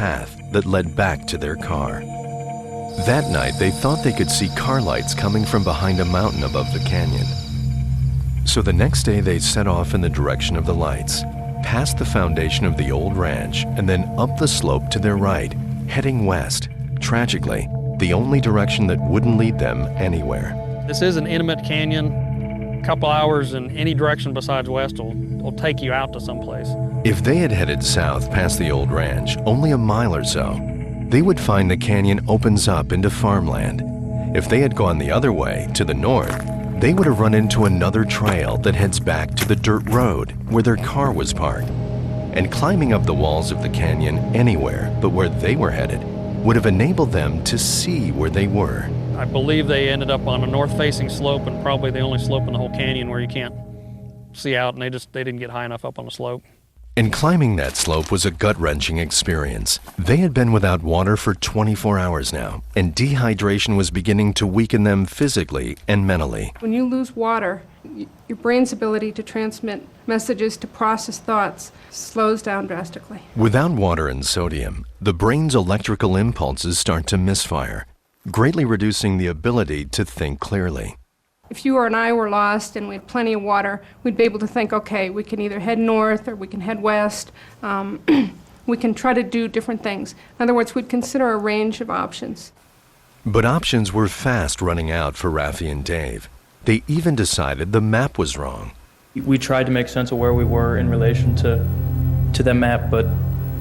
path that led back to their car. That night, they thought they could see car lights coming from behind a mountain above the canyon. So the next day, they set off in the direction of the lights, past the foundation of the old ranch, and then up the slope to their right, heading west. Tragically, the only direction that wouldn't lead them anywhere. This is an intimate canyon. A couple hours in any direction besides west will take you out to someplace. If they had headed south past the old ranch, only a mile or so, they would find the canyon opens up into farmland. If they had gone the other way, to the north, they would have run into another trail that heads back to the dirt road where their car was parked. And climbing up the walls of the canyon anywhere but where they were headed would have enabled them to see where they were. I believe they ended up on a north-facing slope, and probably the only slope in the whole canyon where you can't see out, and they didn't get high enough up on the slope. And climbing that slope was a gut-wrenching experience. They had been without water for 24 hours now, and dehydration was beginning to weaken them physically and mentally. When you lose water, your brain's ability to transmit messages, to process thoughts, slows down drastically. Without water and sodium, the brain's electrical impulses start to misfire, greatly reducing the ability to think clearly. If you or I were lost and we had plenty of water, we'd be able to think, okay, we can either head north or we can head west. We can try to do different things. In other words, we'd consider a range of options. But options were fast running out for Raffi and Dave. They even decided the map was wrong. We tried to make sense of where we were in relation to the map, but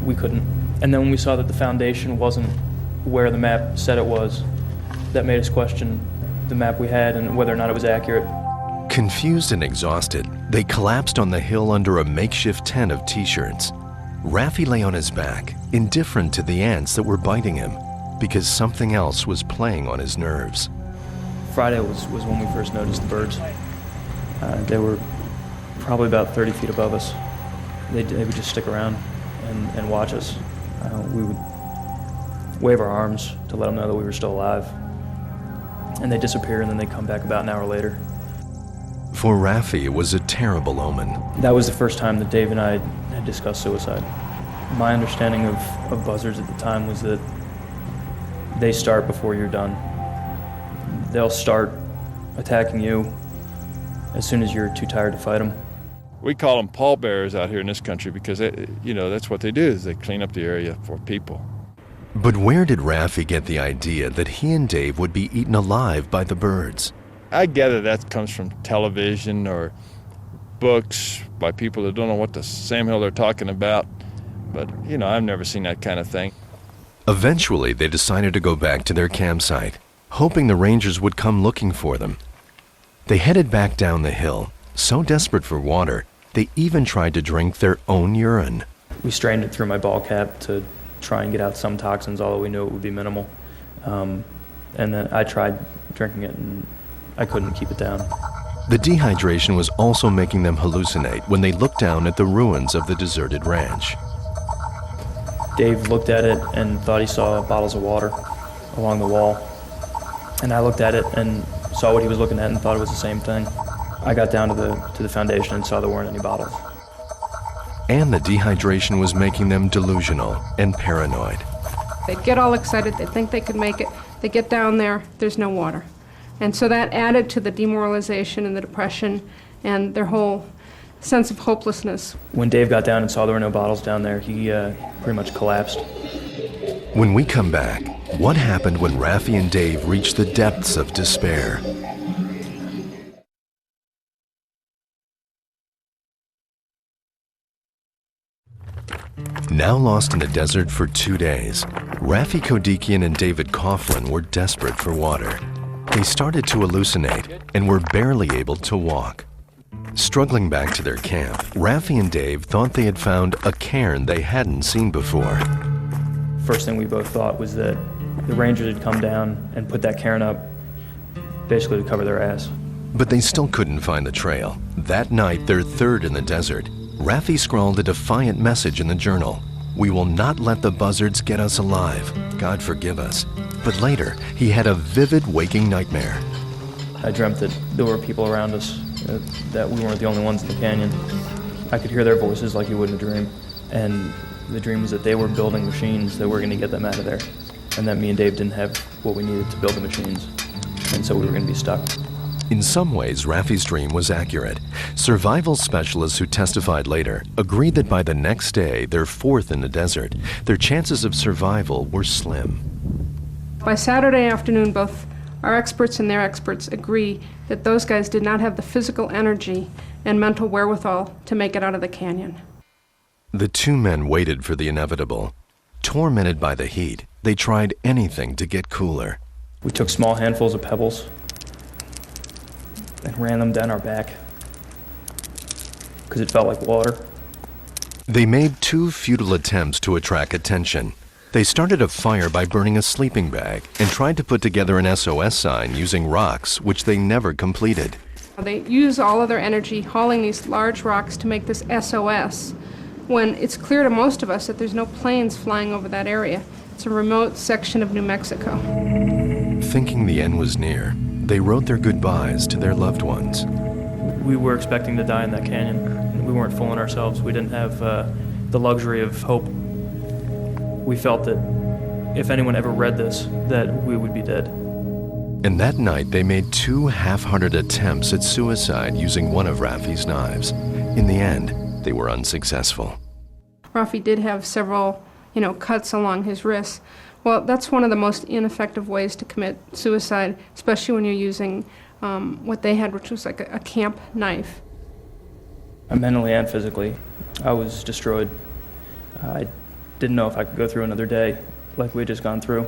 we couldn't. And then when we saw that the foundation wasn't where the map said it was, that made us question the map we had and whether or not it was accurate. Confused and exhausted, they collapsed on the hill under a makeshift tent of t-shirts. Raffi lay on his back, indifferent to the ants that were biting him, because something else was playing on his nerves. Friday was when we first noticed the birds. They were probably about 30 feet above us. They would just stick around and watch us. We would wave our arms to let them know that we were still alive. And they disappear, and then they come back about an hour later. For Raffi, it was a terrible omen. That was the first time that Dave and I had discussed suicide. My understanding of buzzards at the time was that they start before you're done. They'll start attacking you as soon as you're too tired to fight them. We call them pallbearers out here in this country because that's what they do, is they clean up the area for people. But where did Raffi get the idea that he and Dave would be eaten alive by the birds? I gather that comes from television or books by people that don't know what the Sam Hill they're talking about. But, I've never seen that kind of thing. Eventually, they decided to go back to their campsite, hoping the rangers would come looking for them. They headed back down the hill, so desperate for water, they even tried to drink their own urine. We strained it through my ball cap to try and get out some toxins, although we knew it would be minimal. And then I tried drinking it, and I couldn't keep it down. The dehydration was also making them hallucinate when they looked down at the ruins of the deserted ranch. Dave looked at it and thought he saw bottles of water along the wall. And I looked at it and saw what he was looking at and thought it was the same thing. I got down to the foundation and saw there weren't any bottles. And the dehydration was making them delusional and paranoid. They'd get all excited, they'd think they could make it. They get down there, there's no water. And so that added to the demoralization and the depression and their whole sense of hopelessness. When Dave got down and saw there were no bottles down there, he pretty much collapsed. When we come back, what happened when Raffi and Dave reached the depths of despair? Now lost in the desert for 2 days, Raffi Kodikian and David Coughlin were desperate for water. They started to hallucinate and were barely able to walk. Struggling back to their camp, Raffi and Dave thought they had found a cairn they hadn't seen before. First thing we both thought was that the rangers had come down and put that cairn up basically to cover their ass. But they still couldn't find the trail. That night, their third in the desert, Raffi scrawled a defiant message in the journal. "We will not let the buzzards get us alive. God forgive us." But later, he had a vivid waking nightmare. I dreamt that there were people around us, that we weren't the only ones in the canyon. I could hear their voices like you would in a dream. And The dream was that they were building machines that were going to get them out of there, and that me and Dave didn't have what we needed to build the machines, and so we were going to be stuck. In some ways, Raffi's dream was accurate. Survival specialists who testified later agreed that by the next day, their fourth in the desert, their chances of survival were slim. By Saturday afternoon, both our experts and their experts agree that those guys did not have the physical energy and mental wherewithal to make it out of the canyon. The two men waited for the inevitable. Tormented by the heat, they tried anything to get cooler. We took small handfuls of pebbles and ran them down our back because it felt like water. They made two futile attempts to attract attention. They started a fire by burning a sleeping bag and tried to put together an SOS sign using rocks, which they never completed. They use all of their energy hauling these large rocks to make this SOS, when it's clear to most of us that there's no planes flying over that area. It's a remote section of New Mexico. Thinking the end was near, they wrote their goodbyes to their loved ones. We were expecting to die in that canyon. We weren't fooling ourselves. We didn't have the luxury of hope. We felt that if anyone ever read this, that we would be dead. And that night, they made two half-hearted attempts at suicide using one of Raffi's knives. In the end, they were unsuccessful. Raffi did have several, cuts along his wrists. Well, that's one of the most ineffective ways to commit suicide, especially when you're using what they had, which was like a camp knife. Mentally and physically, I was destroyed. I didn't know if I could go through another day like we had just gone through.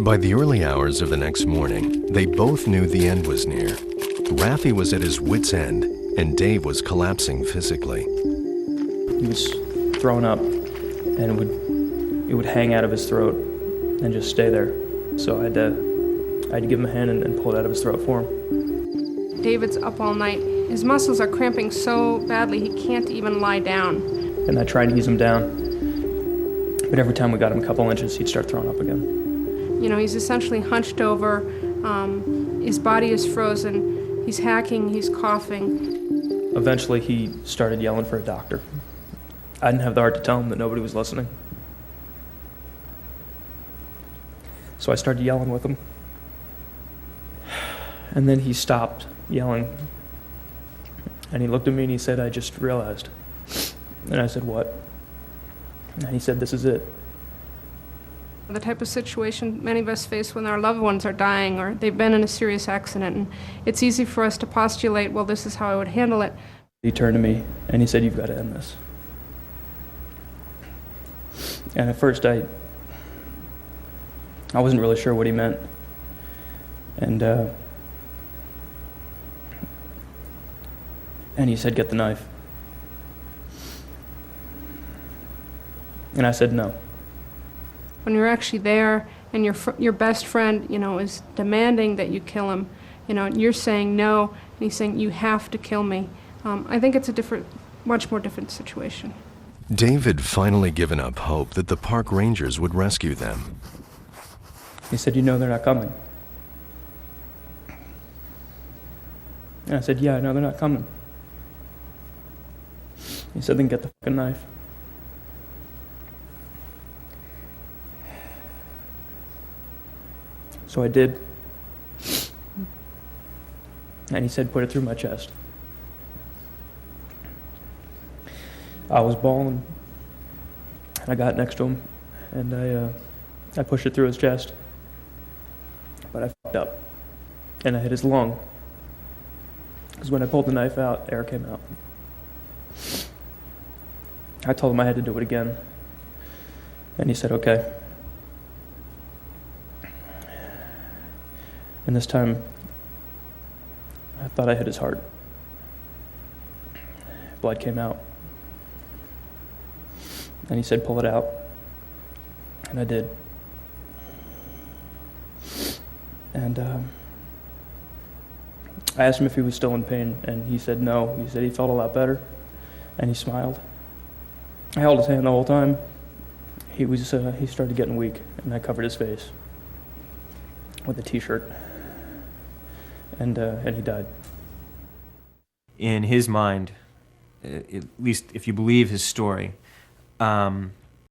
By the early hours of the next morning, they both knew the end was near. Raffi was at his wit's end, and Dave was collapsing physically. He was thrown up, and it would hang out of his throat and just stay there. So I had to give him a hand and pull it out of his throat for him. David's up all night. His muscles are cramping so badly he can't even lie down. And I tried to ease him down, but every time we got him a couple inches, he'd start throwing up again. He's essentially hunched over, his body is frozen, he's hacking, he's coughing. Eventually, he started yelling for a doctor. I didn't have the heart to tell him that nobody was listening. So I started yelling with him. And then he stopped yelling. And he looked at me and he said, "I just realized." And I said, "What?" And he said, "This is it." The type of situation many of us face when our loved ones are dying or they've been in a serious accident. And it's easy for us to postulate, well, this is how I would handle it. He turned to me and he said, "You've got to end this." And at first I wasn't really sure what he meant. And he said, "Get the knife." And I said, "No." When you're actually there and your best friend, is demanding that you kill him, you're saying no, and he's saying, "You have to kill me." I think it's a much more different situation. Dave had finally given up hope that the park rangers would rescue them. He said, "They're not coming." And I said, "Yeah, no, they're not coming." He said, "Then get the fucking knife." So I did. And he said, "Put it through my chest." I was bawling. And I got next to him, and I pushed it through his chest. But I fucked up. And I hit his lung. Because when I pulled the knife out, air came out. I told him I had to do it again. And he said, "Okay." And this time, I thought I hit his heart. Blood came out. And he said, "Pull it out." And I did. And I asked him if he was still in pain, and he said no. He said he felt a lot better, and he smiled. I held his hand the whole time. He started getting weak, and I covered his face with a t-shirt. And he died. In his mind, at least if you believe his story.